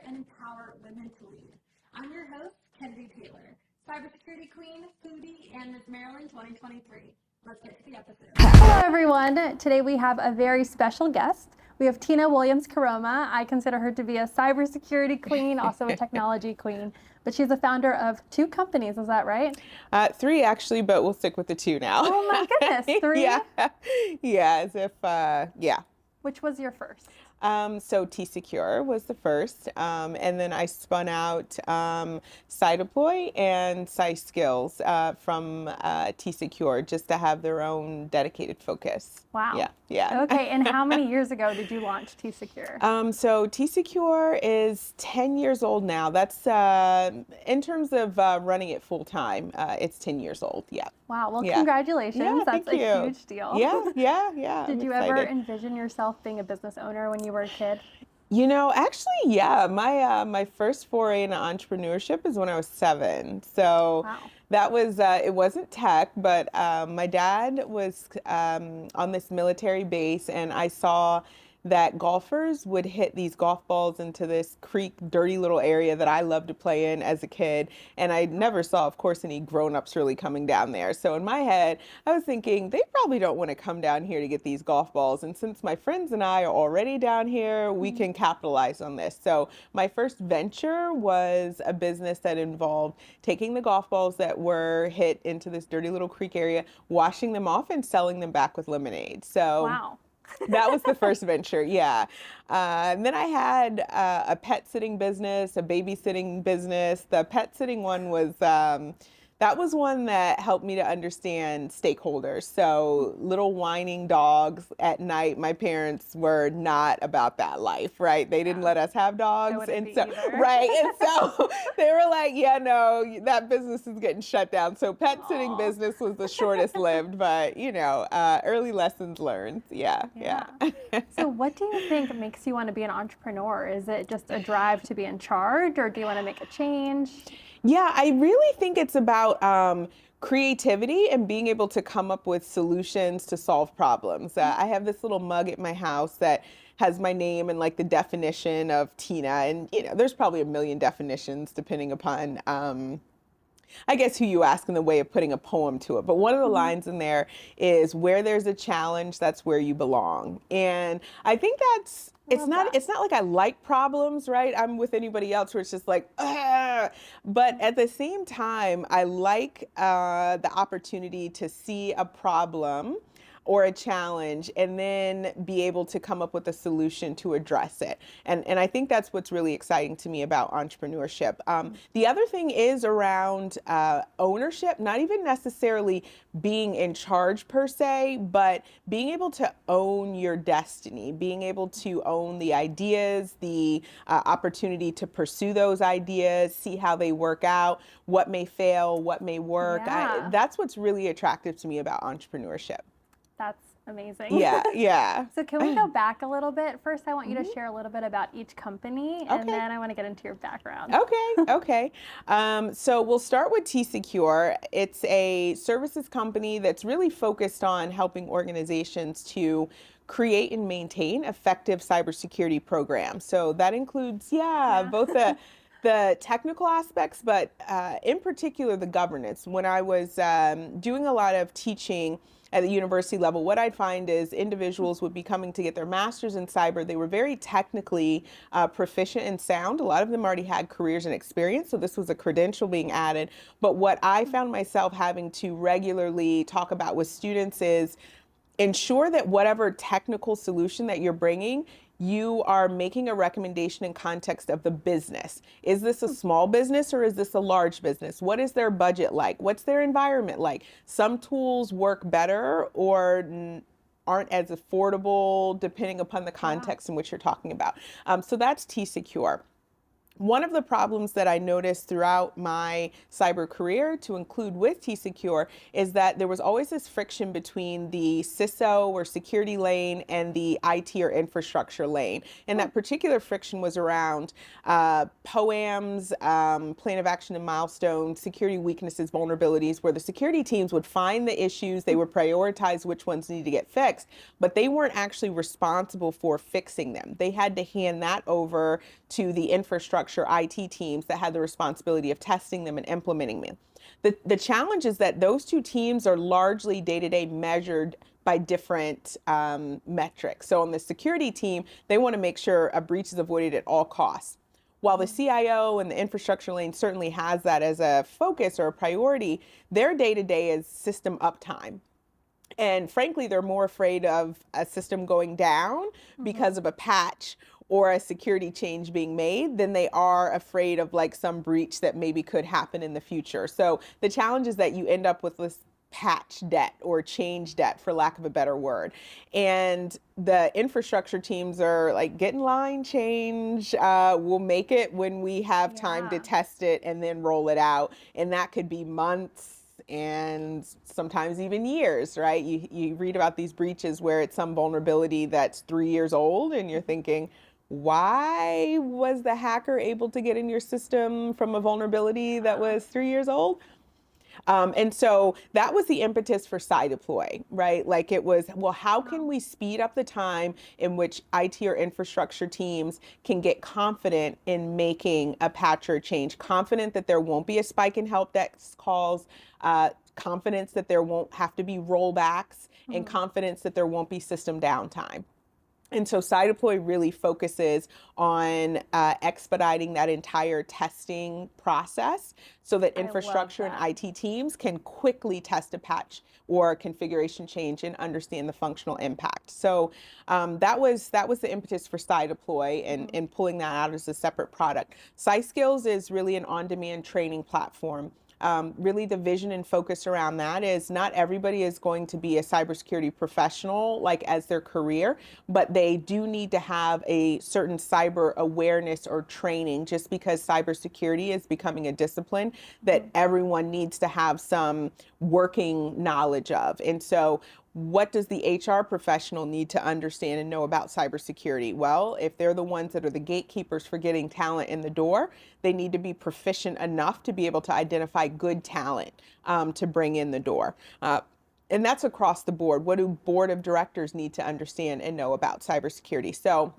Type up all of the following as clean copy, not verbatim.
and empower women to lead. I'm your host, Kenzie Taylor, Cybersecurity Queen, Foodie, and Ms. Maryland 2023. Let's get to the episode. Hello everyone. Today we have a very special guest. We have Tina Williams-Koroma. I consider her to be a cybersecurity queen, also a technology queen, but she's the founder of 2 companies, is that right? 3 actually, but we'll stick with the 2 now. Oh my goodness, 3? Yeah, as if, yeah. Which was your first? So TCecure was the first, and then I spun out CyDeploy and CySkills from TCecure just to have their own dedicated focus. Wow. Yeah. Okay, and how many years ago did you launch TCecure? So TCecure is 10 years old now. That's in terms of running it full time. It's 10 years old. Yeah. Wow. Well, Yeah. Congratulations. Yeah, That's thank a you. huge deal. Yeah. Did I'm you ever excited. envision yourself being a business owner when you were a kid? You know, actually, yeah. My first foray into entrepreneurship is when I was 7. So Wow. that was it wasn't tech, but my dad was on this military base, and I saw that golfers would hit these golf balls into this creek, dirty little area that I loved to play in as a kid. And I never saw, of course, any grown-ups really coming down there. So in my head, I was thinking, they probably don't want to come down here to get these golf balls. And since my friends and I are already down here, we can capitalize on this. So my first venture was a business that involved taking the golf balls that were hit into this dirty little creek area, washing them off and selling them back with lemonade. So Wow. that was the first venture, yeah. And then I had a pet sitting business, a babysitting business. The pet sitting one was, that was one that helped me to understand stakeholders. So little whining dogs at night, my parents were not about that life, right? They didn't let us have dogs. And so, right. And so they were like, yeah, no, that business is getting shut down. So pet sitting business was the shortest lived, but you know, early lessons learned. Yeah. So what do you think makes you want to be an entrepreneur? Is it just a drive to be in charge, or do you want to make a change? Yeah, I really think it's about creativity and being able to come up with solutions to solve problems. I have this little mug at my house that has my name and like the definition of Tina, and you know, there's probably a million definitions depending upon I guess who you ask in the way of putting a poem to it. But one of the lines in there is, where there's a challenge, that's where you belong. And I think it's not like I like problems, right? I'm with anybody else where it's just like, ah. But at the same time, I like the opportunity to see a problem or a challenge and then be able to come up with a solution to address it. And I think that's what's really exciting to me about entrepreneurship. The other thing is around ownership, not even necessarily being in charge per se, but being able to own your destiny, being able to own the ideas, the opportunity to pursue those ideas, see how they work out, what may fail, what may work. Yeah. That's what's really attractive to me about entrepreneurship. That's amazing. Yeah. So can we go back a little bit? First, I want you to share a little bit about each company, and then I want to get into your background. Okay. So we'll start with TCecure. It's a services company that's really focused on helping organizations to create and maintain effective cybersecurity programs. So that includes, both the technical aspects, but in particular the governance. When I was doing a lot of teaching at the university level, what I'd find is individuals would be coming to get their master's in cyber. They were very technically proficient and sound. A lot of them already had careers and experience, so this was a credential being added. But what I found myself having to regularly talk about with students is ensure that whatever technical solution that you're bringing, you are making a recommendation in context of the business. Is this a small business or is this a large business? What is their budget like? What's their environment like? Some tools work better or aren't as affordable depending upon the context in which you're talking about. So that's TCecure. One of the problems that I noticed throughout my cyber career, to include with TCecure, is that there was always this friction between the CISO or security lane and the IT or infrastructure lane. And that particular friction was around POAMs, plan of action and milestones, security weaknesses, vulnerabilities, where the security teams would find the issues, they would prioritize which ones need to get fixed, but they weren't actually responsible for fixing them. They had to hand that over to the infrastructure IT teams that had the responsibility of testing them and implementing them. The challenge is that those two teams are largely day-to-day measured by different metrics. So on the security team, they want to make sure a breach is avoided at all costs. While the CIO and the infrastructure lane certainly has that as a focus or a priority, their day-to-day is system uptime. And frankly, they're more afraid of a system going down because of a patch or a security change being made than they are afraid of like some breach that maybe could happen in the future. So the challenge is that you end up with this patch debt or change debt, for lack of a better word. And the infrastructure teams are like, get in line, change. We'll make it when we have time to test it and then roll it out. And that could be months and sometimes even years, right? You read about these breaches where it's some vulnerability that's 3 years old and you're thinking, why was the hacker able to get in your system from a vulnerability that was 3 years old? And so that was the impetus for CyDeploy, right? Like it was, well, how can we speed up the time in which IT or infrastructure teams can get confident in making a patch or change, confident that there won't be a spike in help desk calls, confidence that there won't have to be rollbacks, and confidence that there won't be system downtime. And so CyDeploy really focuses on expediting that entire testing process so that infrastructure and IT teams can quickly test a patch or a configuration change and understand the functional impact. So that was the impetus for CyDeploy and pulling that out as a separate product. CySkills is really an on-demand training platform. Really the vision and focus around that is not everybody is going to be a cybersecurity professional like as their career, but they do need to have a certain cyber awareness or training, just because cybersecurity is becoming a discipline that everyone needs to have some working knowledge of. And so what does the HR professional need to understand and know about cybersecurity? Well, if they're the ones that are the gatekeepers for getting talent in the door, they need to be proficient enough to be able to identify good talent to bring in the door. And that's across the board. What do board of directors need to understand and know about cybersecurity? So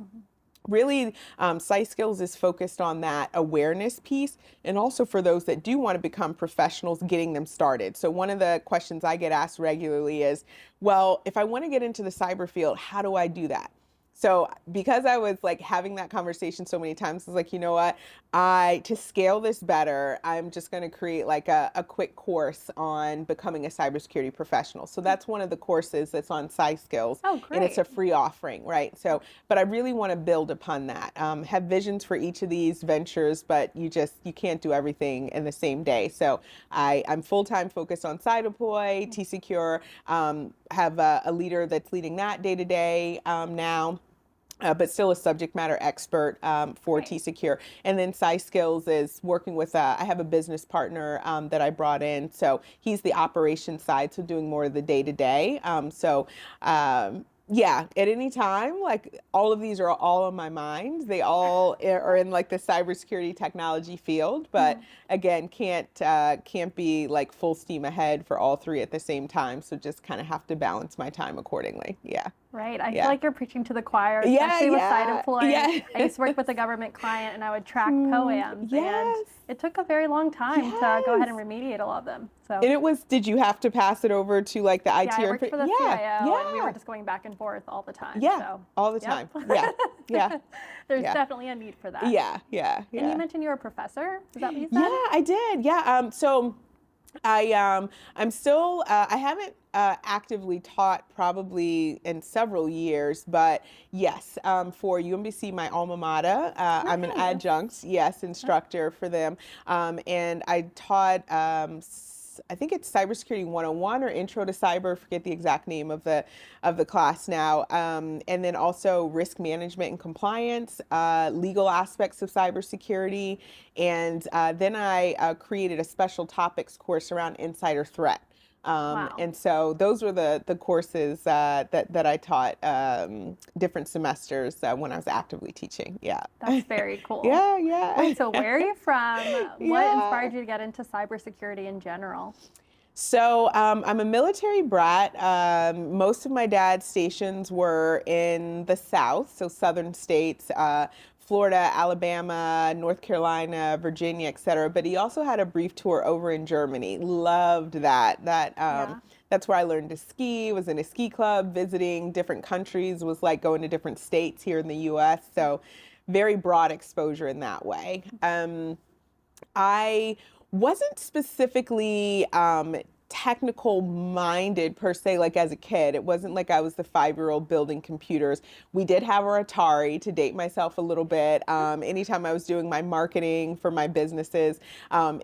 really, CySkills is focused on that awareness piece, and also for those that do want to become professionals, getting them started. So one of the questions I get asked regularly is, well, if I want to get into the cyber field, how do I do that? So because I was like having that conversation so many times, I was like, you know what, to scale this better, I'm just going to create like a quick course on becoming a cybersecurity professional. So that's one of the courses that's on CySkills. Oh, great. And it's a free offering, right? So, but I really want to build upon that. Have visions for each of these ventures, but you can't do everything in the same day. So I'm full-time focused on CyDeploy, TCecure, have a leader that's leading that day to day now. But still a subject matter expert for TCecure. And then CySkills is working with, I have a business partner that I brought in. So he's the operations side, so doing more of the day-to-day. Yeah, at any time, like all of these are all on my mind. They all are in like the cybersecurity technology field, but again, can't be like full steam ahead for all three at the same time. So just kind of have to balance my time accordingly. Yeah. Right. I feel like you're preaching to the choir, especially with CyDeploy. Yeah. I used to work with a government client and I would track POAMs. And it took a very long time to go ahead and remediate a lot of them. So. And it was, did you have to pass it over to like the IT? Yeah, I worked for the CIO and we were just going back and forth all the time. Yeah, so. all the time. Yeah. There's definitely a need for that. Yeah. And you mentioned you're a professor. Is that what you said? Yeah, I did. Yeah. So I'm still, I haven't actively taught probably in several years, but yes, for UMBC, my alma mater, I'm an adjunct, instructor for them. And I taught I think it's Cybersecurity 101 or Intro to Cyber, forget the exact name of the class now. And then also risk management and compliance, legal aspects of cybersecurity. And then I created a special topics course around insider threat. Wow. And so those were the courses that I taught different semesters when I was actively teaching. Yeah. That's very cool. Yeah, yeah. Wait, so where are you from? What Yeah. inspired you to get into cybersecurity in general? So I'm a military brat. Most of my dad's stations were in the South, so southern states, Florida, Alabama, North Carolina, Virginia, et cetera. But he also had a brief tour over in Germany. Loved that. That's where I learned to ski, was in a ski club, visiting different countries, was like going to different states here in the US. So very broad exposure in that way. I wasn't specifically technical minded per se, like as a kid. It wasn't like I was the 5-year-old building computers. We did have our Atari, to date myself a little bit. Anytime I was doing my marketing for my businesses,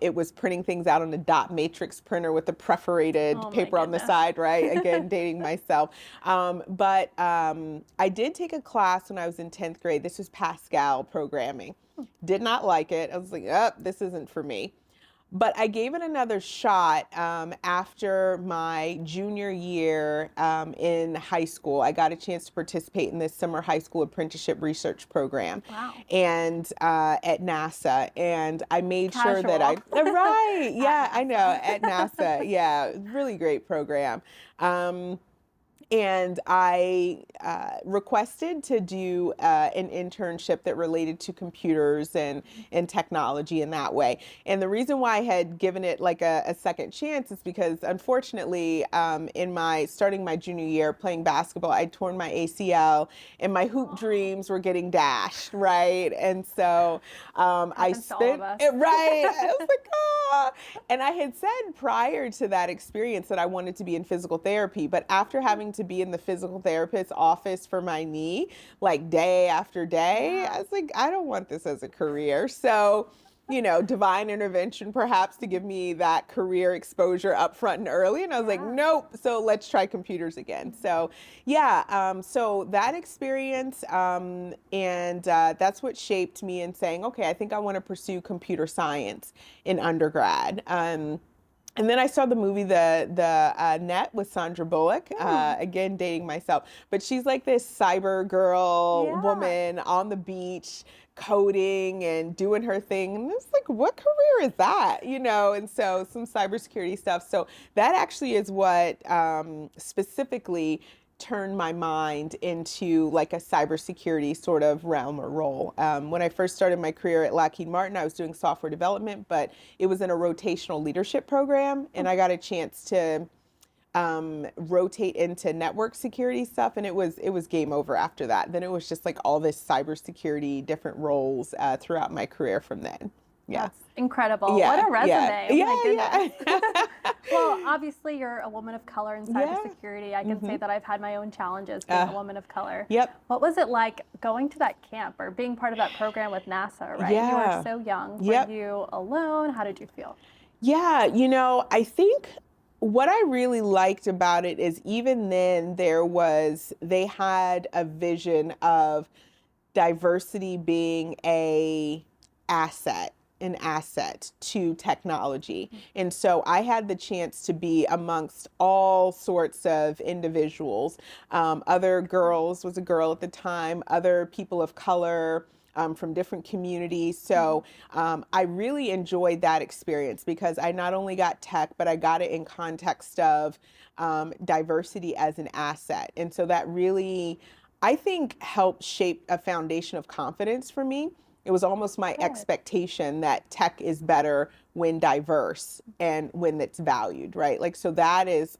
it was printing things out on a dot matrix printer with the perforated paper on the side, right? Again, dating myself. But I did take a class when I was in 10th grade. This was Pascal programming. Did not like it. I was like, oh, this isn't for me. But I gave it another shot after my junior year in high school. I got a chance to participate in this summer high school apprenticeship research program. Wow. And at NASA. And I made sure that right, yeah, I know, at NASA. Yeah, really great program. And I requested to do an internship that related to computers and technology in that way. And the reason why I had given it like a second chance is because, unfortunately, in starting my junior year playing basketball, I'd torn my ACL and my hoop dreams were getting dashed, right? And so I spent it, right. I was like, ah. And I had said prior to that experience that I wanted to be in physical therapy, but after having to be in the physical therapist's office for my knee, like day after day, I was like, I don't want this as a career. So, divine intervention perhaps to give me that career exposure up front and early. And I was like, nope. So let's try computers again. So yeah, so that experience, and that's what shaped me in saying, okay, I think I want to pursue computer science in undergrad. And then I saw the movie The Net with Sandra Bullock, again, dating myself. But she's like this cyber girl woman on the beach, coding and doing her thing. And it's like, what career is that? And so some cybersecurity stuff. So that actually is what specifically turned my mind into like a cybersecurity sort of realm or role. When I first started my career at Lockheed Martin, I was doing software development, but it was in a rotational leadership program, and I got a chance to rotate into network security stuff, and it was game over after that. Then it was just like all this cybersecurity, different roles throughout my career from then. Yeah. That's incredible. Yeah, What a resume. yeah, Oh my yeah, goodness. Well, obviously you're a woman of color in cybersecurity. I can say that I've had my own challenges being a woman of color. Yep. What was it like going to that camp or being part of that program with NASA, right? You were so young. Yep. Were you alone? How did you feel? Yeah, I think what I really liked about it is even then they had a vision of diversity being an asset to technology. And so I had the chance to be amongst all sorts of individuals. Other girls, was a girl at the time, other people of color, from different communities. So I really enjoyed that experience because I not only got tech, but I got it in context of diversity as an asset. And so that really, I think, helped shape a foundation of confidence for me. It was almost my expectation that tech is better when diverse and when it's valued, right? Like, so that is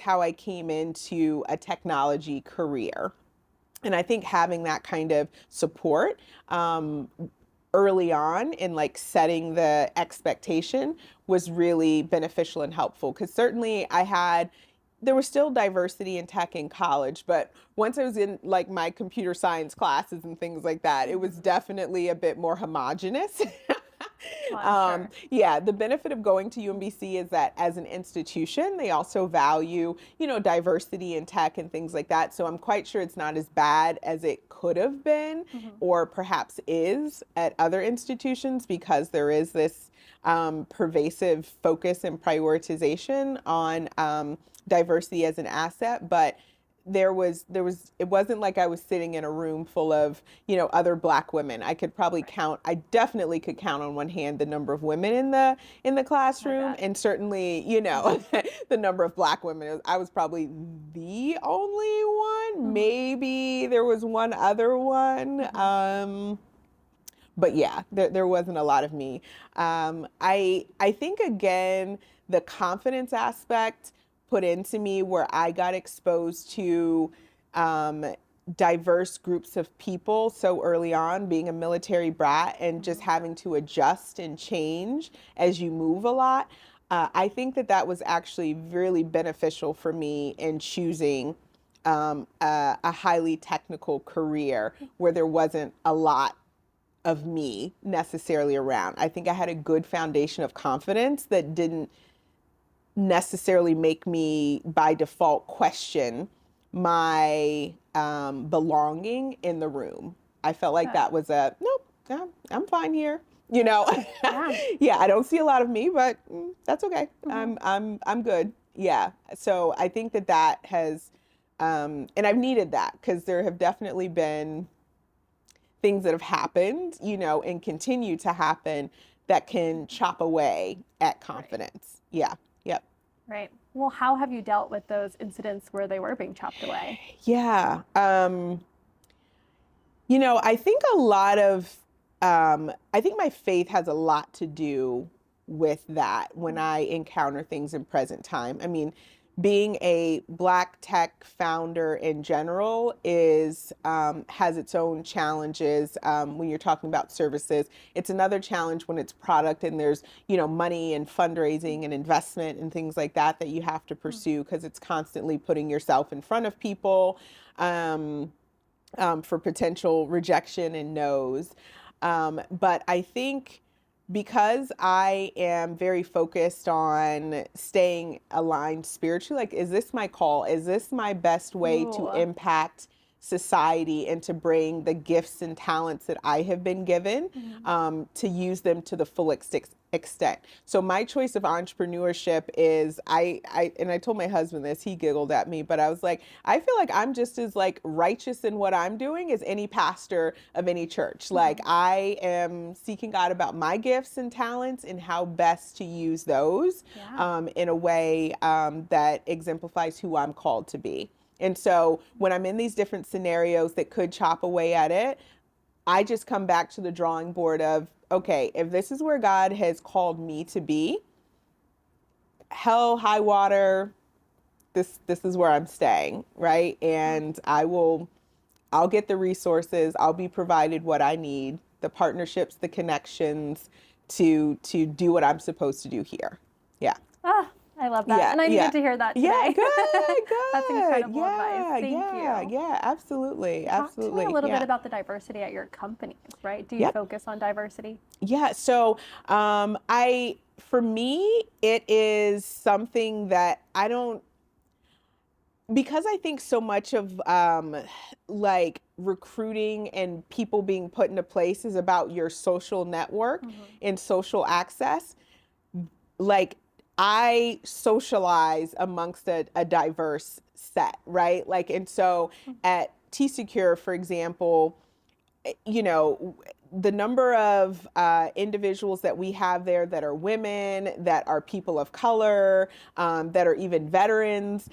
how I came into a technology career. And I think having that kind of support early on in like setting the expectation was really beneficial and helpful, because certainly there was still diversity in tech in college, but once I was in like my computer science classes and things like that, it was definitely a bit more homogenous. Well, I'm sure. Yeah, the benefit of going to UMBC is that as an institution, they also value, diversity in tech and things like that. So I'm quite sure it's not as bad as it could have been or perhaps is at other institutions because there is this pervasive focus and prioritization on diversity as an asset. But it wasn't like I was sitting in a room full of, other Black women. I definitely could count on one hand the number of women in the classroom, and certainly, the number of Black women. I was probably the only one. Maybe there was one other one. But yeah, there wasn't a lot of me. I think, again, the confidence aspect put into me where I got exposed to diverse groups of people so early on, being a military brat and just having to adjust and change as you move a lot. I think that was actually really beneficial for me in choosing a highly technical career where there wasn't a lot of me necessarily around. I think I had a good foundation of confidence that didn't necessarily make me by default question my belonging in the room. I felt like that was nope, I'm fine here. Yeah, I don't see a lot of me, but that's okay. I'm good. Yeah. So I think that has, and I've needed that because there have definitely been things that have happened, and continue to happen that can chop away at confidence. Right. Yeah. Yep. Right. Well, how have you dealt with those incidents where they were being chopped away? Yeah. I think a lot of, I think my faith has a lot to do with that when I encounter things in present time. I mean, being a Black tech founder in general has its own challenges when you're talking about services. It's another challenge when it's product and there's, money and fundraising and investment and things like that you have to pursue because it's constantly putting yourself in front of people for potential rejection and no's. But I think because I am very focused on staying aligned spiritually, like, is this my call? Is this my best way to impact society and to bring the gifts and talents that I have been given to use them to the full extent? So my choice of entrepreneurship is, I told my husband this, he giggled at me, but I was like, I feel like I'm just as righteous in what I'm doing as any pastor of any church. Like, I am seeking God about my gifts and talents and how best to use those in a way that exemplifies who I'm called to be. And so when I'm in these different scenarios that could chop away at it, I just come back to the drawing board of, okay, if this is where God has called me to be, hell, high water, this is where I'm staying, right? And I'll get the resources, I'll be provided what I need, the partnerships, the connections to do what I'm supposed to do here. Yeah. I love that. And I needed to hear that today. Yeah, good. That's incredible advice. Thank you. Yeah, absolutely. Talk to me a little bit about the diversity at your companies, right? Do you focus on diversity? Yeah, so for me, it is something that I don't, because I think so much of recruiting and people being put into place is about your social network and social access. I socialize amongst a diverse set, right? And so at TCecure, for example, the number of individuals that we have there that are women, that are people of color, that are even veterans,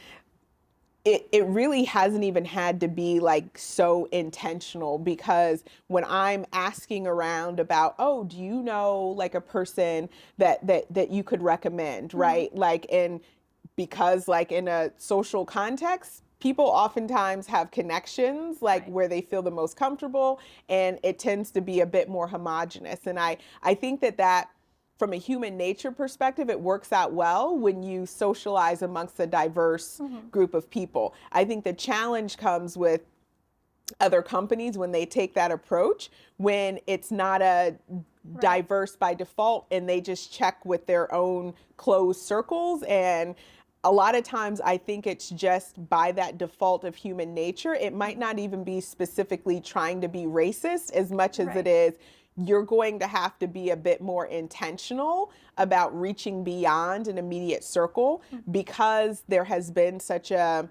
it really hasn't even had to be so intentional, because when I'm asking around about, oh, do you know a person that you could recommend, right? And because in a social context, people oftentimes have connections where they feel the most comfortable, and it tends to be a bit more homogenous. And I think that from a human nature perspective, it works out well when you socialize amongst a diverse group of people. I think the challenge comes with other companies when they take that approach, when it's not a diverse by default, and they just check with their own closed circles. And a lot of times I think it's just by that default of human nature. It might not even be specifically trying to be racist as much as it is you're going to have to be a bit more intentional about reaching beyond an immediate circle, because there has been such a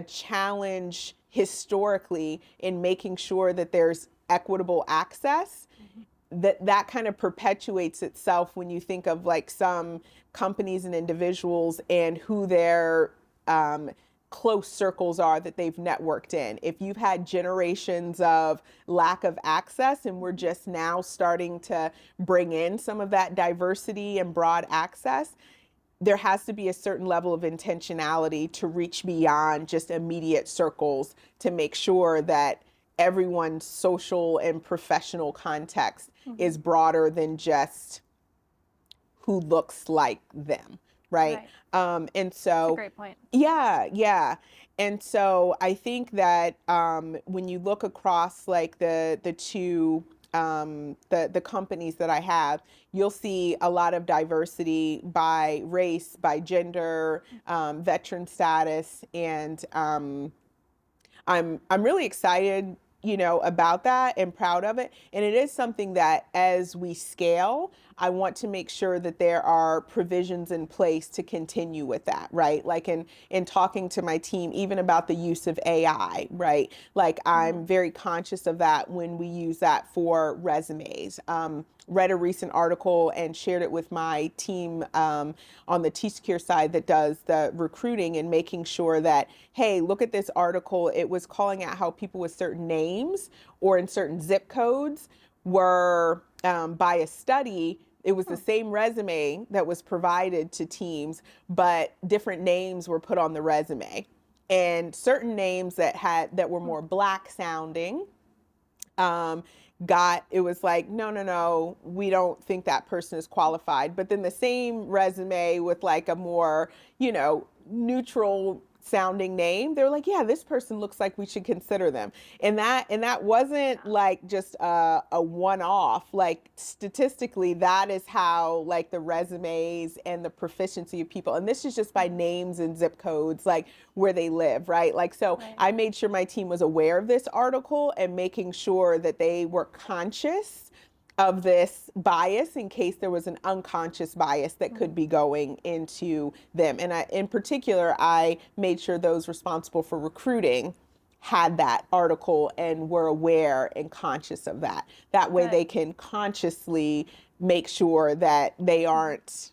challenge historically in making sure that there's equitable access. That kind of perpetuates itself when you think of like some companies and individuals and who their close circles are that they've networked in. If you've had generations of lack of access and we're just now starting to bring in some of that diversity and broad access, there has to be a certain level of intentionality to reach beyond just immediate circles to make sure that everyone's social and professional context is broader than just who looks like them, right? And so That's a great point. Yeah. And so I think that when you look across like the two the companies that I have, you'll see a lot of diversity by race, by gender, veteran status, and I'm really excited, about that and proud of it. And it is something that as we scale, I want to make sure that there are provisions in place to continue with that, right? Like in talking to my team, even about the use of AI, right? Like I'm very conscious of that when we use that for resumes. Read a recent article and shared it with my team on the TCecure side that does the recruiting and making sure that, hey, look at this article. It was calling out how people with certain names or in certain zip codes were, by a study, it was the same resume that was provided to teams, but different names were put on the resume. And certain names that were more Black sounding, it was like, no, we don't think that person is qualified. But then the same resume with like a more, neutral sounding name, they're like, yeah, this person looks like we should consider them. And that wasn't like just a one-off. Like statistically, that is how like the resumes and the proficiency of people, and this is just by names and zip codes, like where they live, right? Like, so I made sure my team was aware of this article and making sure that they were conscious of this bias in case there was an unconscious bias that could be going into them. And in particular, I made sure those responsible for recruiting had that article and were aware and conscious of that. That way they can consciously make sure that they aren't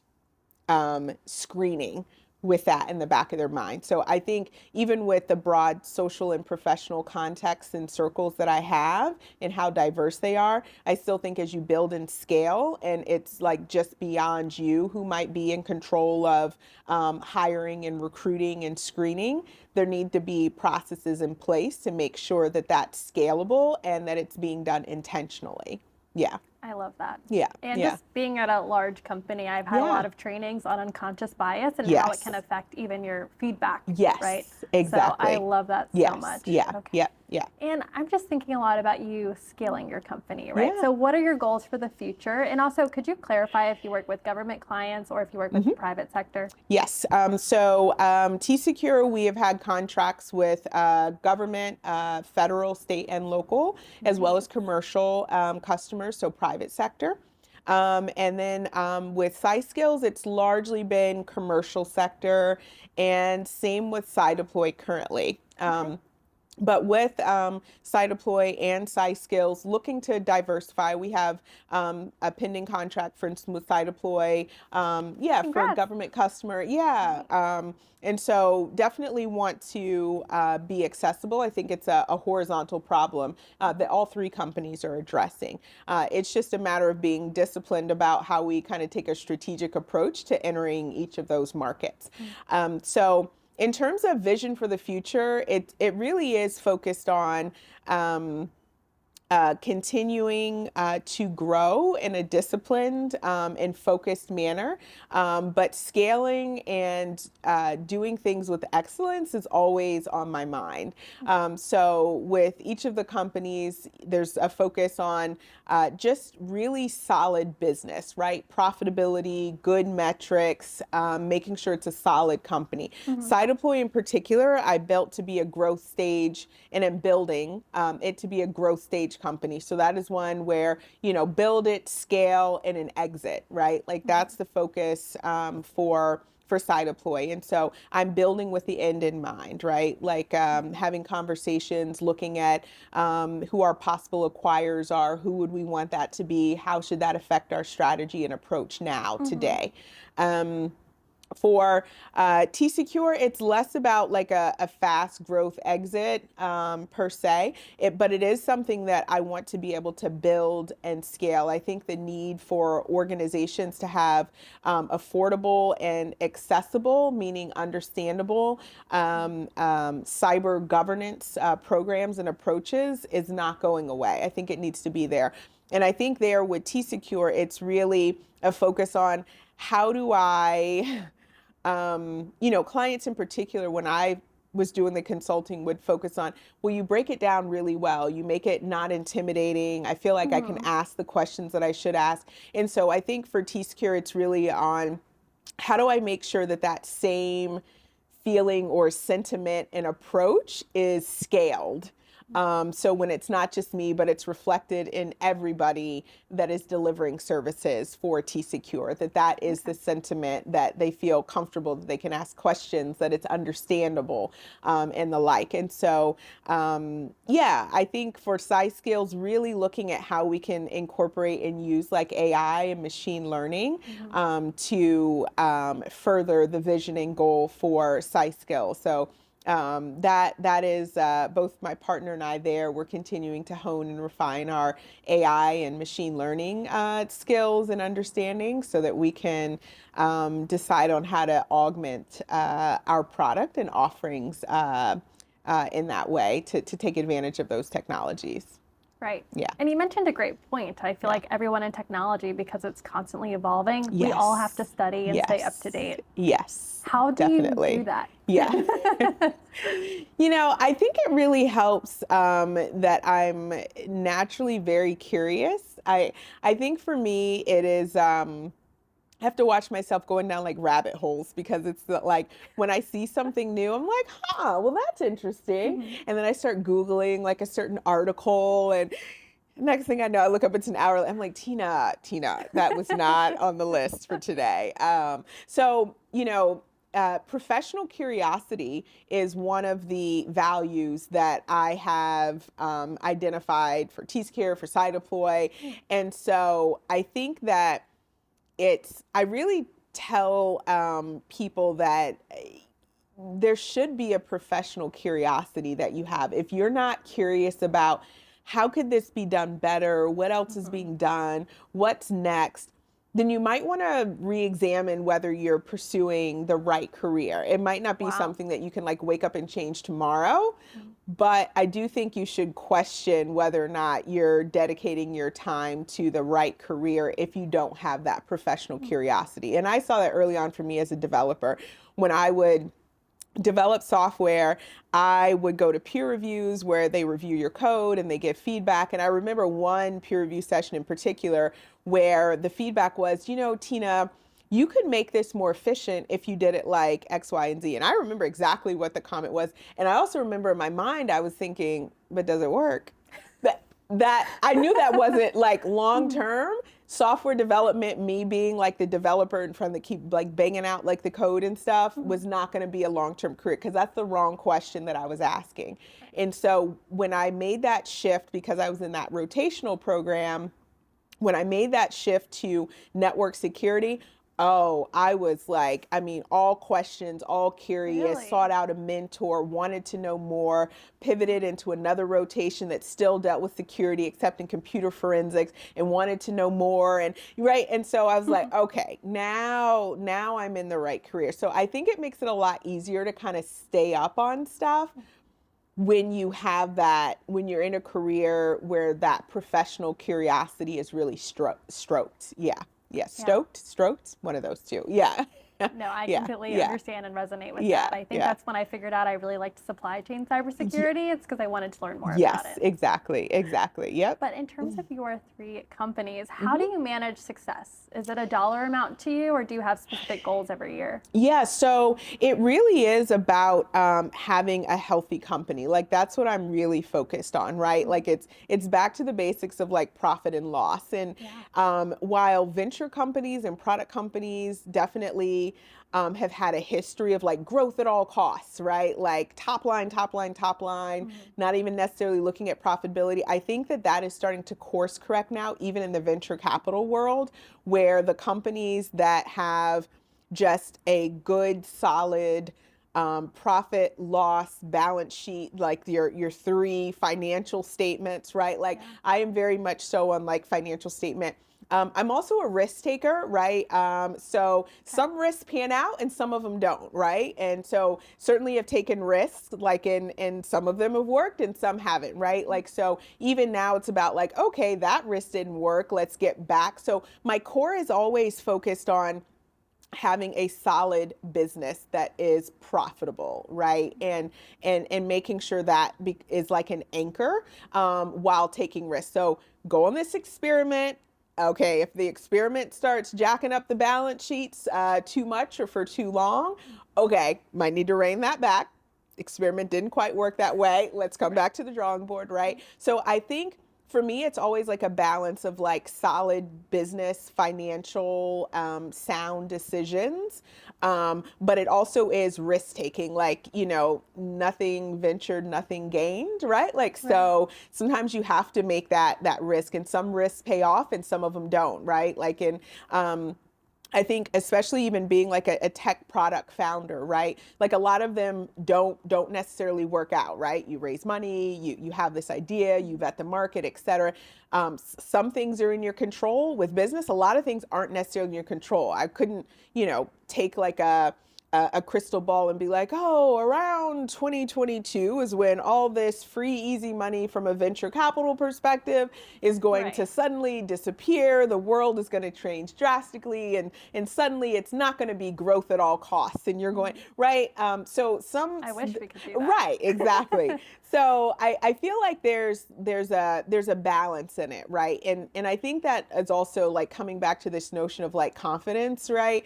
screening with that in the back of their mind. So I think even with the broad social and professional contexts and circles that I have and how diverse they are, I still think as you build and scale, and it's like just beyond you who might be in control of hiring and recruiting and screening, there need to be processes in place to make sure that that's scalable and that it's being done intentionally. Yeah. I love that. Yeah. And just being at a large company, I've had a lot of trainings on unconscious bias and how it can affect even your feedback. Yes. Right? Exactly. So I love that so much. Yeah. Okay. Yeah. And I'm just thinking a lot about you scaling your company, right? So what are your goals for the future? And also, could you clarify if you work with government clients or if you work with the private sector? Yes. So TCecure, we have had contracts with government, federal, state, and local, as well as commercial customers, so private sector. And then with CySkills, it's largely been commercial sector, and same with CyDeploy currently. But with CyDeploy and CySkills, looking to diversify, we have a pending contract, for instance, with CyDeploy, for a government customer. And so definitely want to be accessible. I think it's a horizontal problem that all three companies are addressing. It's just a matter of being disciplined about how we kind of take a strategic approach to entering each of those markets. So in terms of vision for the future, it really is focused on continuing to grow in a disciplined and focused manner, but scaling and doing things with excellence is always on my mind. So with each of the companies, there's a focus on just really solid business, right? Profitability, good metrics, making sure it's a solid company. CyDeploy in particular, I built to be a growth stage and am building it to be a growth stage company. So that is one where, build it, scale, and an exit, right? Like that's the focus for CyDeploy. And so I'm building with the end in mind, right? Like having conversations, looking at who our possible acquirers are, who would we want that to be, how should that affect our strategy and approach now, today. For TCecure, it's less about like a fast growth exit per se, but it is something that I want to be able to build and scale. I think the need for organizations to have affordable and accessible, meaning understandable, cyber governance programs and approaches is not going away. I think it needs to be there. And I think there with TCecure, it's really a focus on how do I clients in particular, when I was doing the consulting, would focus on, well, you break it down really well. You make it not intimidating. I feel like I can ask the questions that I should ask. And so I think for TCecure, it's really on how do I make sure that that same feeling or sentiment and approach is scaled. So when it's not just me, but it's reflected in everybody that is delivering services for TCecure, that is the sentiment, that they feel comfortable, that they can ask questions, that it's understandable, and the like. And so, I think for SciSkills, really looking at how we can incorporate and use like AI and machine learning to further the vision and goal for SciSkills. So that is both my partner and I there. We're continuing to hone and refine our AI and machine learning skills and understanding so that we can decide on how to augment our product and offerings in that way to take advantage of those technologies. Right. Yeah. And you mentioned a great point. I feel like everyone in technology, because it's constantly evolving, we all have to study and stay up to date. Yes. How do you do that? Yeah. I think it really helps that I'm naturally very curious. I think for me, it is, I have to watch myself going down like rabbit holes, because it's like when I see something new, I'm like, well, that's interesting. And then I start Googling like a certain article, and next thing I know, I look up, it's an hour. I'm like, Tina, that was not on the list for today. Professional curiosity is one of the values that I have identified for TCecure, for CyDeploy. And so I think that I really tell people that there should be a professional curiosity that you have. If you're not curious about how could this be done better, what else is being done, what's next, then you might want to re-examine whether you're pursuing the right career. It might not be something that you can like wake up and change tomorrow, but I do think you should question whether or not you're dedicating your time to the right career if you don't have that professional curiosity. And I saw that early on for me as a developer. When I would develop software, I would go to peer reviews where they review your code and they give feedback. And I remember one peer review session in particular where the feedback was, Tina, you could make this more efficient if you did it like X, Y, and Z. And I remember exactly what the comment was. And I also remember in my mind, I was thinking, but does it work? That I knew that wasn't like long-term software development, me being like the developer in front that keep like banging out like the code and stuff was not going to be a long-term career, because that's the wrong question that I was asking. And so when I made that shift, because I was in that rotational program, when I made that shift to network security, I was like, all questions, all curious, Really? sought out a mentor, wanted to know more, pivoted into another rotation that still dealt with security, except in computer forensics, and wanted to know more. And so I was like, okay, now I'm in the right career. So I think it makes it a lot easier to kind of stay up on stuff. when you have that, when you're in a career where that professional curiosity is really stroked. Yeah. Yeah. Stroked, one of those two. Yeah. No, I Yeah. completely Yeah. understand and resonate with Yeah. that. I think Yeah. that's when I figured out I really liked supply chain cybersecurity. It's because I wanted to learn more about Yes, it. exactly. Exactly. Yep. But in terms of your 3 companies, how do you manage success? Is it a dollar amount to you, or do you have specific goals every year? Yeah, so it really is about having a healthy company. Like that's what I'm really focused on, right? Like it's back to the basics of like profit and loss. And while venture companies and product companies definitely have had a history of like growth at all costs, right? Like top line, top line, top line, not even necessarily looking at profitability. I think that that is starting to course correct now, even in the venture capital world, where the companies that have just a good, solid profit loss balance sheet, like your 3 financial statements, right? Like I am very much so on like financial statement. I'm also a risk taker, right? So some risks pan out and some of them don't, right? And so certainly have taken risks, like and some of them have worked and some haven't, right? Like, so even now it's about like, okay, that risk didn't work, let's get back. So my core is always focused on having a solid business that is profitable, right? And making sure that is like an anchor while taking risks. So go on this experiment. Okay, if the experiment starts jacking up the balance sheets too much or for too long, okay, might need to rein that back. Experiment didn't quite work that way. Let's come back to the drawing board, right? So I think for me, it's always like a balance of like solid business, financial, sound decisions. But it also is risk taking, like, you know, nothing ventured, nothing gained, right? Like, so sometimes you have to make that risk, and some risks pay off and some of them don't, right? Like I think especially even being like a tech product founder, right? Like a lot of them don't necessarily work out, right? You raise money, you have this idea, you vet the market, et cetera. Some things are in your control. With business, a lot of things aren't necessarily in your control. I couldn't, you know, take like a crystal ball and be like, oh, around 2022 is when all this free, easy money from a venture capital perspective is going to suddenly disappear. The world is going to change drastically, and suddenly it's not going to be growth at all costs. And you're going, right? So some, I wish we could do that. Right, exactly. So I feel like there's a balance in it, right? And I think that is also like coming back to this notion of like confidence, right?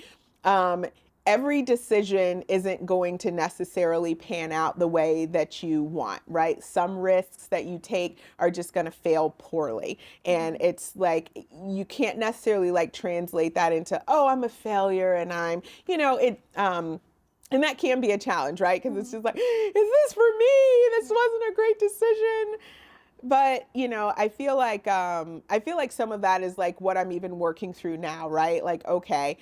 Every decision isn't going to necessarily pan out the way that you want, right? Some risks that you take are just going to fail poorly. And it's like, you can't necessarily like translate that into, oh, I'm a failure and I'm, you know, and that can be a challenge, right? Because it's just like, is this for me? This wasn't a great decision. But, you know, I feel like some of that is like what I'm even working through now, right? Like, okay,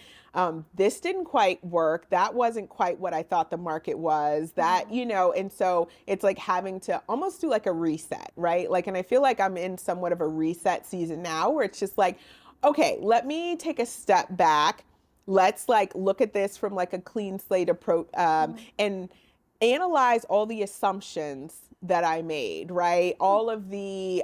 this didn't quite work. That wasn't quite what I thought the market was. That, you know, and so it's like having to almost do like a reset, right? Like, and I feel like I'm in somewhat of a reset season now where it's just like, okay, let me take a step back. Let's like look at this from like a clean slate approach and analyze all the assumptions that I made, right? All of the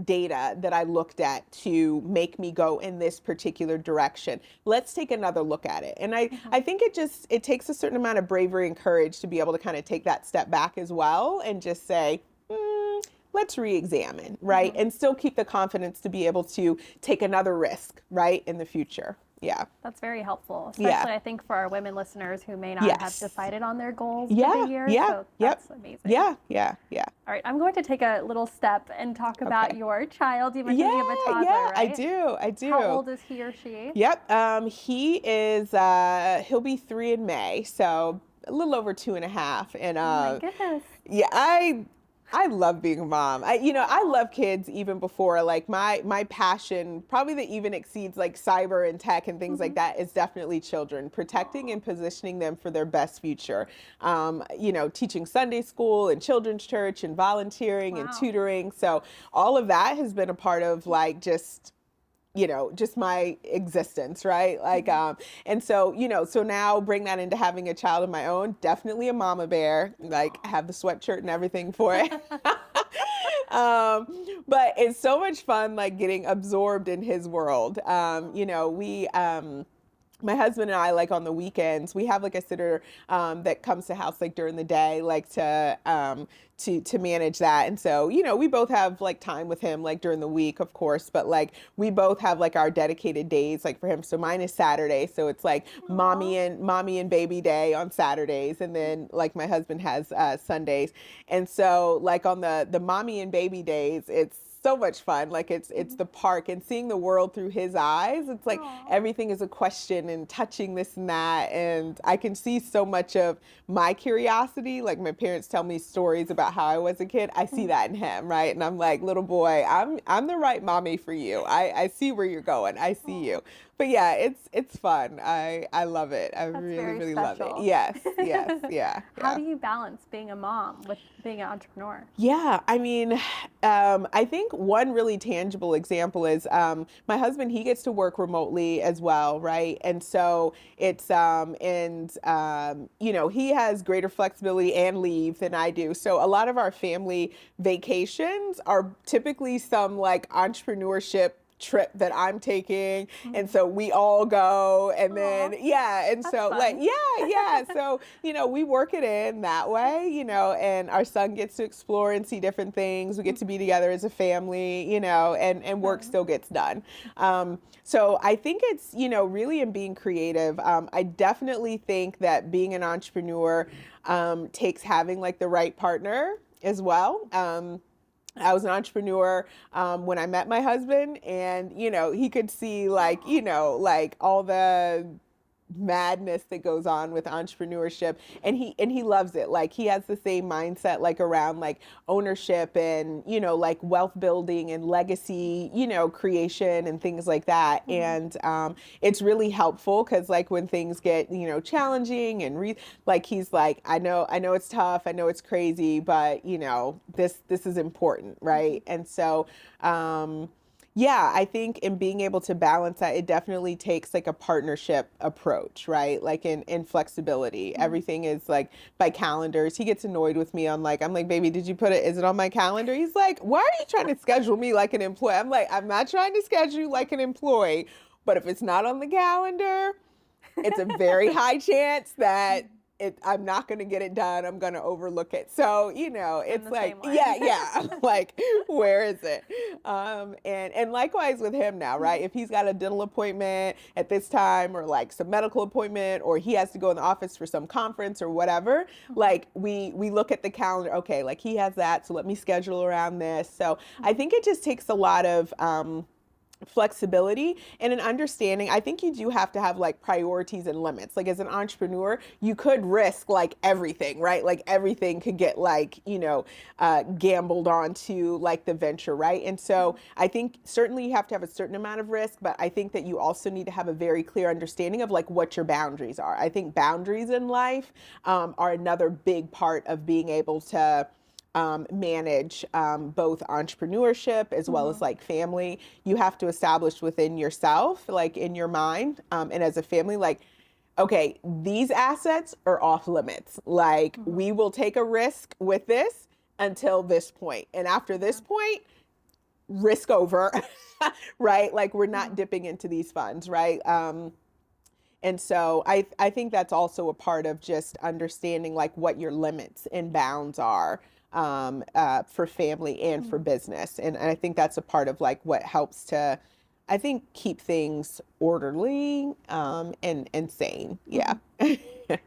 data that I looked at to make me go in this particular direction. Let's take another look at it. And I think it takes a certain amount of bravery and courage to be able to kind of take that step back as well and just say, let's re-examine, right? And still keep the confidence to be able to take another risk, right, in the future. Yeah. That's very helpful, especially I think for our women listeners who may not have decided on their goals for the year. So that's amazing. Yeah. All right, I'm going to take a little step and talk about your child. You mentioned you have a toddler, right? I do. How old is he or she? Yep. He is, he'll be 3 in May, so a little over 2.5. And oh my goodness. Yeah, I love being a mom. I love kids even before, like my passion, probably that even exceeds like cyber and tech and things like that, is definitely children, protecting and positioning them for their best future. Teaching Sunday school and children's church and volunteering and tutoring. So all of that has been a part of like just just my existence, right? Like, and so, so now bring that into having a child of my own, definitely a mama bear, like I have the sweatshirt and everything for it. But it's so much fun, like getting absorbed in his world. My husband and I, like on the weekends, we have like a sitter that comes to house like during the day, like to manage that. And so, we both have like time with him like during the week, of course, but like we both have like our dedicated days like for him. So mine is Saturday, so it's like mommy and baby day on Saturdays, and then like my husband has Sundays. And so like on the mommy and baby days, it's so much fun. Like it's the park and seeing the world through his eyes. It's like everything is a question and touching this and that. And I can see so much of my curiosity. Like my parents tell me stories about how I was a kid. I see that in him, right? And I'm like, little boy, I'm the right mommy for you. I see where you're going. I see you. But yeah, it's fun. I love it. I That's really, very really love it. special. Yes, yeah. How do you balance being a mom with being an entrepreneur? Yeah, I mean, I think one really tangible example is my husband, he gets to work remotely as well, right? And so it's, he has greater flexibility and leave than I do. So a lot of our family vacations are typically some like entrepreneurship trip that I'm taking, and so we all go, and then and so fun. like so we work it in that way, and our son gets to explore and see different things. We get to be together as a family, and work still gets done. So I think it's really in being creative. I definitely think that being an entrepreneur takes having like the right partner as well. I was an entrepreneur when I met my husband, and he could see like all the madness that goes on with entrepreneurship, and he loves it. Like he has the same mindset like around like ownership and like wealth building and legacy creation and things like that. And it's really helpful because like when things get challenging and like he's like, I know it's tough, I know it's crazy, but this is important, right? And so yeah, I think in being able to balance that, it definitely takes like a partnership approach, right? Like in flexibility. Everything is like by calendars. He gets annoyed with me on like, I'm like, baby, did you put it, is it on my calendar? He's like, why are you trying to schedule me like an employee? I'm like, I'm not trying to schedule you like an employee, but if it's not on the calendar, it's a very high chance that I'm not going to get it done. I'm going to overlook it. So, it's like, yeah, like, where is it? And likewise with him now, right? If he's got a dental appointment at this time or like some medical appointment, or he has to go in the office for some conference or whatever, like we look at the calendar, okay, like he has that, so let me schedule around this. So I think it just takes a lot of, flexibility and an understanding. I think you do have to have like priorities and limits. Like as an entrepreneur, you could risk like everything, right? Like everything could get like, gambled onto like the venture, right? And so I think certainly you have to have a certain amount of risk, but I think that you also need to have a very clear understanding of like what your boundaries are. I think boundaries in life are another big part of being able to manage both entrepreneurship as well as like family. You have to establish within yourself, like in your mind, and as a family, like, okay, these assets are off limits. Like we will take a risk with this until this point. And after this point, risk over, right? Like we're not dipping into these funds, right? And so I think that's also a part of just understanding like what your limits and bounds are for family and for business. And I think that's a part of like what helps to, I think, keep things orderly and sane. Yeah.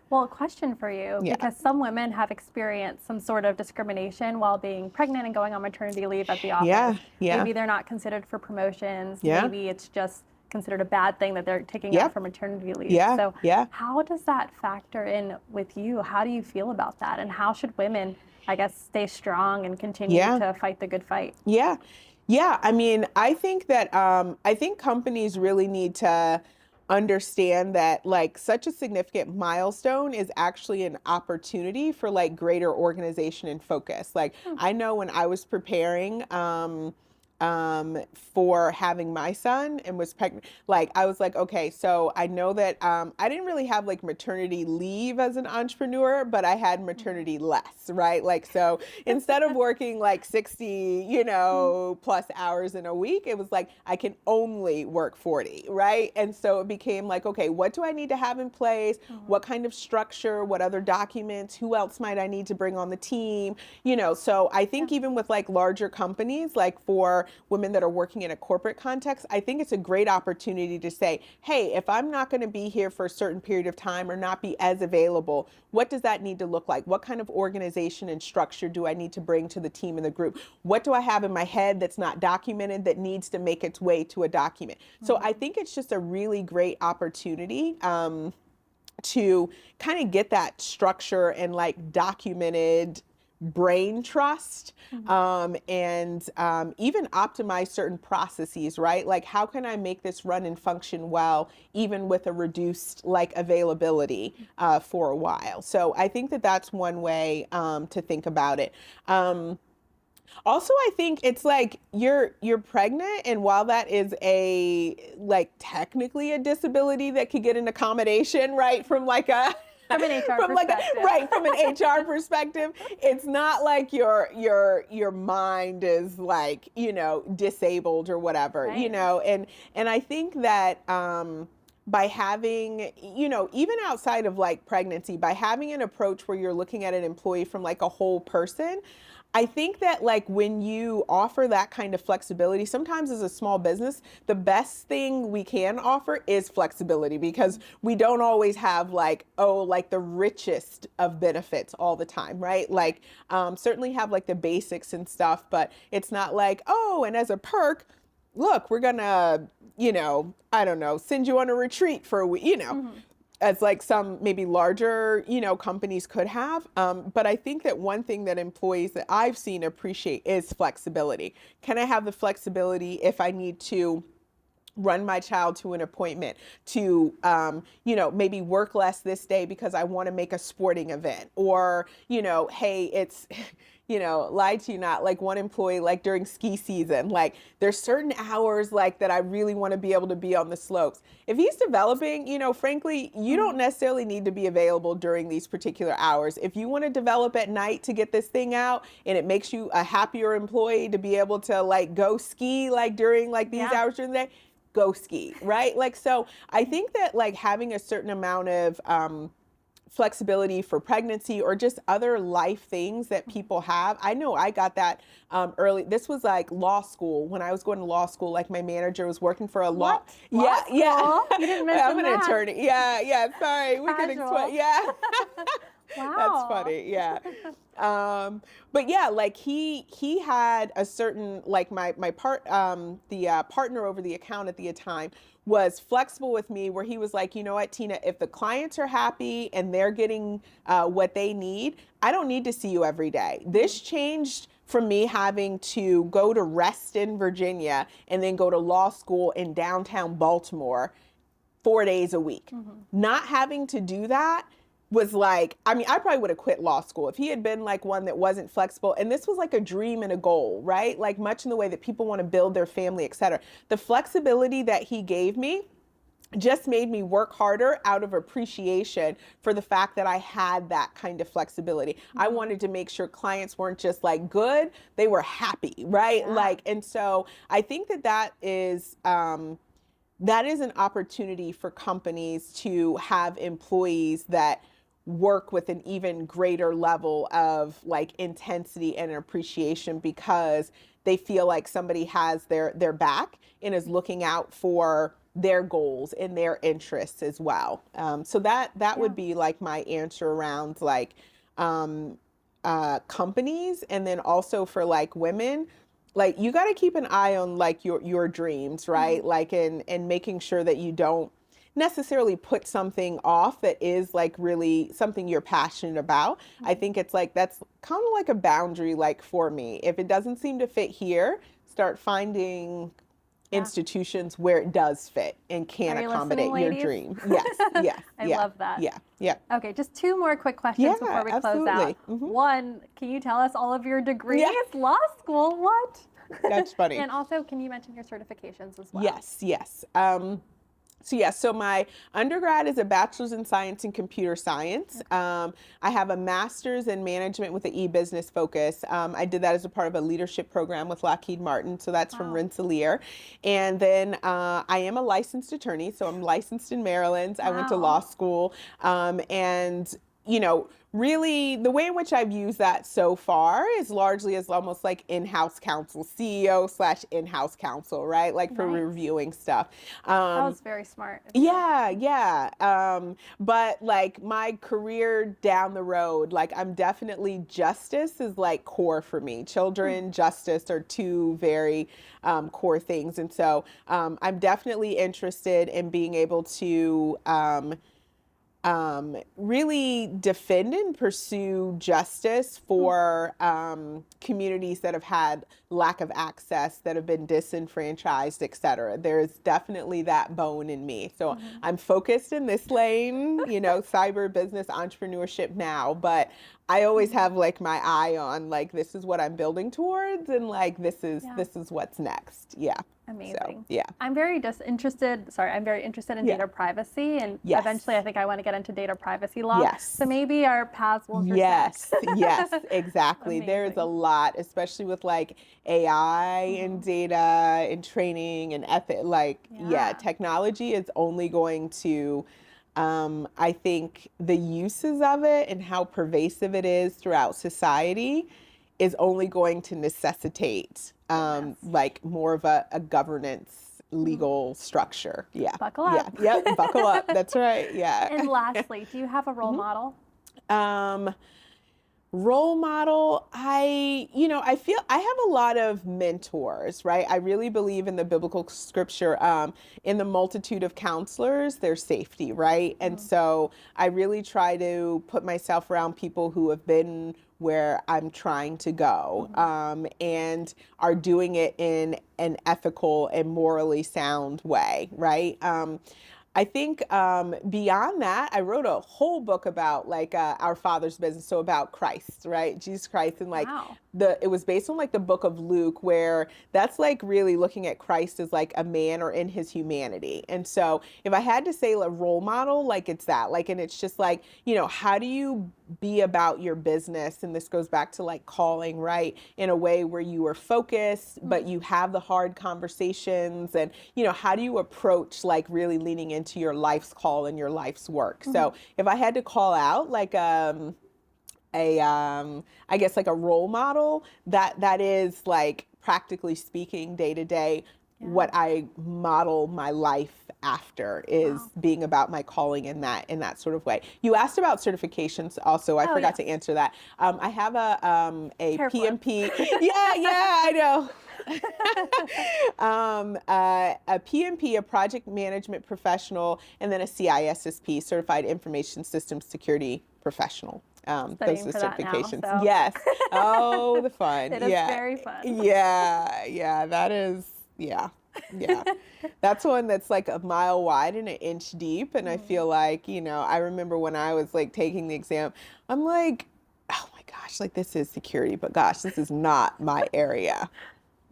Well, a question for you, because some women have experienced some sort of discrimination while being pregnant and going on maternity leave at the office. Maybe they're not considered for promotions. Maybe it's just considered a bad thing that they're taking out for maternity leave. So how does that factor in with you? How do you feel about that? And how should women, I guess, stay strong and continue to fight the good fight? Yeah. I mean, I think that, I think companies really need to understand that like such a significant milestone is actually an opportunity for like greater organization and focus. Like I know when I was preparing, for having my son and was pregnant. Like, I was like, okay, so I know that I didn't really have like maternity leave as an entrepreneur, but I had maternity less, right? Like, so instead of working like 60, plus hours in a week, it was like I can only work 40, right? And so it became like, okay, what do I need to have in place? What kind of structure? What other documents? Who else might I need to bring on the team? So I think even with like larger companies, like for women that are working in a corporate context, I think it's a great opportunity to say, hey, if I'm not going to be here for a certain period of time or not be as available, what does that need to look like? What kind of organization and structure do I need to bring to the team and the group? What do I have in my head that's not documented that needs to make its way to a document? So I think it's just a really great opportunity to kind of get that structure and like documented brain trust, and even optimize certain processes, right? Like, how can I make this run and function well, even with a reduced like availability for a while? So I think that that's one way to think about it. Also, I think it's like you're pregnant, and while that is like technically a disability that could get an accommodation, right, from like a from an HR perspective. From an HR perspective, it's not like your mind is like, disabled or whatever, right. And I think that by having, even outside of like pregnancy, by having an approach where you're looking at an employee from like a whole person, I think that like when you offer that kind of flexibility, sometimes as a small business, the best thing we can offer is flexibility, because we don't always have like the richest of benefits all the time, right? Like certainly have like the basics and stuff, but it's not like, and as a perk, look, we're gonna, I don't know, send you on a retreat for a week, as like some maybe larger, companies could have. But I think that one thing that employees that I've seen appreciate is flexibility. Can I have the flexibility if I need to run my child to an appointment, to, maybe work less this day because I want to make a sporting event, or, hey, it's, lie to you not, like one employee, like during ski season, like there's certain hours like that I really want to be able to be on the slopes. If he's developing, frankly, you don't necessarily need to be available during these particular hours. If you want to develop at night to get this thing out, and it makes you a happier employee to be able to like go ski like during like these hours during the day, go ski, right? Like, so I think that like having a certain amount of flexibility for pregnancy or just other life things that people have. I know I got that early. This was like law school. When I was going to law school, like my manager was working for a law. Law school? You didn't mention I'm an that. attorney. Yeah. Sorry, we can explain. Yeah. Wow. That's funny. Yeah. But yeah, like he had a certain, like my partner over the account at the time was flexible with me, where he was like, you know what, Tina, if the clients are happy and they're getting what they need, I don't need to see you every day. This changed from me having to go to Reston, Virginia, and then go to law school in downtown Baltimore 4 days a week. Not having to do that was like, I mean, I probably would have quit law school if he had been like one that wasn't flexible. And this was like a dream and a goal, right? Like much in the way that people want to build their family, et cetera. The flexibility that he gave me just made me work harder out of appreciation for the fact that I had that kind of flexibility. I wanted to make sure clients weren't just like good, they were happy, right? Yeah. Like, and so I think that is an opportunity for companies to have employees that work with an even greater level of like intensity and appreciation, because they feel like somebody has their back and is looking out for their goals and their interests as well. So that would be like my answer around like companies. And then also for like women, like you got to keep an eye on like your dreams, right? Like and making sure that you don't necessarily put something off that is like really something you're passionate about. I think it's like, that's kind of like a boundary, like for me, if it doesn't seem to fit here, start finding institutions where it does fit and can accommodate your dream. Yes. I love that. Yeah. Okay, just two more quick questions before we close out. One, can you tell us all of your degrees? Law school, what? That's funny. And also, can you mention your certifications as well? Yes. So my undergrad is a bachelor's in science and computer science. I have a master's in management with an e-business focus. I did that as a part of a leadership program with Lockheed Martin. So that's from Rensselaer. And then I am a licensed attorney. So I'm licensed in Maryland. I went to law school. And really the way in which I've used that so far is largely as almost like in-house counsel, CEO / in-house counsel, right? Like for reviewing stuff. That was very smart. Yeah. But like my career down the road, like I'm definitely justice is like core for me. Children, justice are two very core things. And so I'm definitely interested in being able to really defend and pursue justice for communities that have had lack of access, that have been disenfranchised, et cetera. There's definitely that bone in me. So I'm focused in this lane, cyber business entrepreneurship now, but I always have like my eye on like, this is what I'm building towards, and like, this is what's next. Yeah. Amazing. So, yeah. I'm very interested in data privacy, and eventually I think I want to get into data privacy law. Yes. So maybe our paths will intersect. Yes, exactly. There's a lot, especially with like AI and data and training and technology is only going to I think the uses of it and how pervasive it is throughout society is only going to necessitate like more of a governance legal structure. Yeah. Buckle up. Yeah. Yep. Buckle up. That's right. Yeah. And lastly, do you have a role model? Role model, I feel I have a lot of mentors, right? I really believe in the biblical scripture, in the multitude of counselors, there's safety, right? And so I really try to put myself around people who have been where I'm trying to go, and are doing it in an ethical and morally sound way, right? I think beyond that, I wrote a whole book about like our Father's business, so about Christ, right? Jesus Christ, and like it was based on like the book of Luke, where that's like really looking at Christ as like a man or in his humanity. And so if I had to say a role model, like it's that, like, and it's just like, how do you be about your business? And this goes back to like calling, right? In a way where you are focused, but you have the hard conversations, and, how do you approach like really leaning into your life's call and your life's work? So if I had to call out like I guess like a role model, that is like practically speaking day to day, what I model my life after is being about my calling in that sort of way. You asked about certifications also. I forgot to answer that. I have a PMP. I know. A PMP, a project management professional, and then a CISSP, certified information systems security professional. Those are the certifications. Now, so. Yes. Oh, the fun. It is very fun. Yeah. That is. Yeah. That's one that's like a mile wide and an inch deep. And I feel like, I remember when I was like taking the exam, I'm like, oh my gosh, like this is security, but gosh, this is not my area.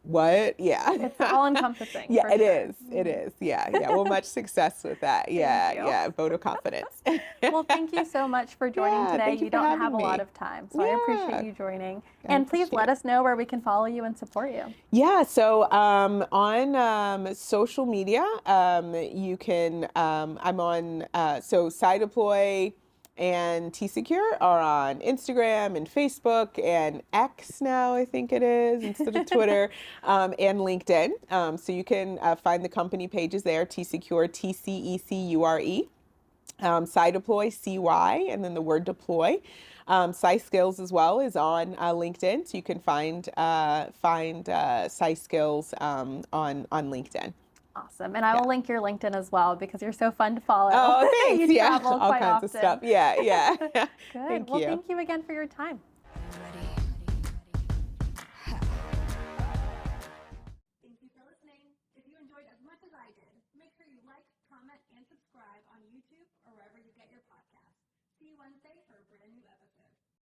What? Yeah. It's all encompassing. Yeah, it is. It is. Yeah. Well, much success with that. Yeah. Vote of confidence. Well, thank you so much for joining today. You don't have a lot of time, so I appreciate you joining. And please let us know where we can follow you and support you. Yeah. So on social media, you can. I'm on CyDeploy and TCecure are on Instagram and Facebook and X now, I think it is, instead of Twitter, and LinkedIn. So you can find the company pages there, TCecure, TCECURE, CyDeploy, CY, and then the word deploy. SciSkills as well is on LinkedIn, so you can find SciSkills on LinkedIn. Awesome. And I will link your LinkedIn as well because you're so fun to follow. Oh, thanks. You travel all quite kinds often. of stuff. Yeah. Good. Thank you. Thank you again for your time. Thank you for listening. If you enjoyed as much as I did, make sure you like, comment, and subscribe on YouTube or wherever you get your podcasts. See you Wednesday for a brand new episode.